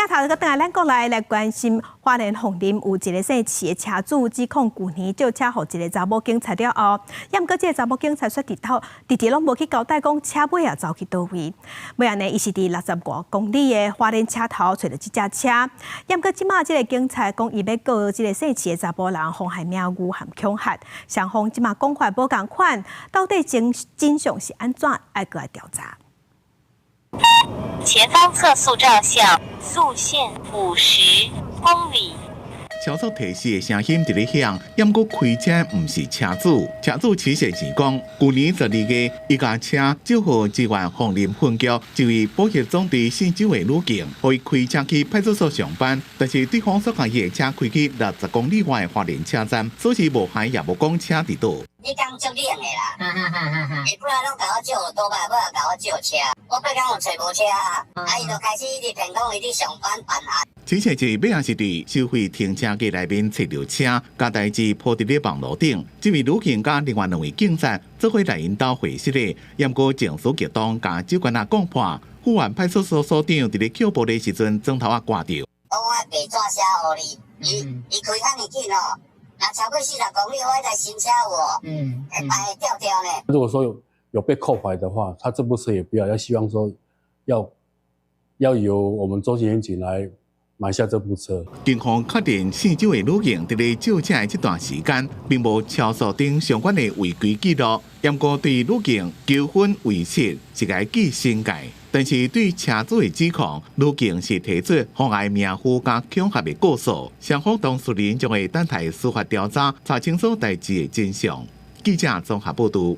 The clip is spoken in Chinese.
头个等下咱国来关心花莲凤林有一个姓齐的车主指控旧年借车互一个查某警察了后，也毋过这个查某警察说直直拢无去交代讲车尾也走去倒位。尾安尼，伊是伫60多公里的花莲车头找到这架车，也毋过即马这个警察讲伊要告这个姓齐的查某人妨害名誉含恐吓，双方即马讲法无共款，到底真相是安怎？爱过来调查。 前方测速照相，速限50公里。超速提示的声音伫咧响，也毋过开车毋是车主。车主其实是讲，去年12月，伊架车借予支援凤林分局一位保险总队姓周的女警，互伊开车去派出所上班，但是对方所讲伊的车开去60公里外的花莲车站，所以无牌也无讲车伫倒。 你讲足冷的啦，伊本来拢甲我借多摆，尾也甲我借车，我八天有找无车啊，伊就开始一直骗讲伊伫上班办案。其实是尾也是伫收费停车格内面找到车，甲代志铺伫咧网络顶。这位女警甲另外2位警察做伙来引导会室的，也毋过警司激动甲酒官仔讲破，富源派出所所长伫咧扣报的时阵，砖头挂着。讲我白纸写互你，伊开遐尼紧哦。 那超过40公里，我一台新车会牌会掉呢。如果说有被扣牌的话，他这部车也不要，希望说要由我们周县警来买下这部车。警方确定姓周的女警伫咧借车的这段时间，并无超速等相关的违规记录，也毋过对女警纠纷维持是该记新界。 但是对车主的指控，女警是提出妨碍名誉加恐吓的告诉，双方当事人将会等待司法调查，查清楚代志的真相。记者综合报道。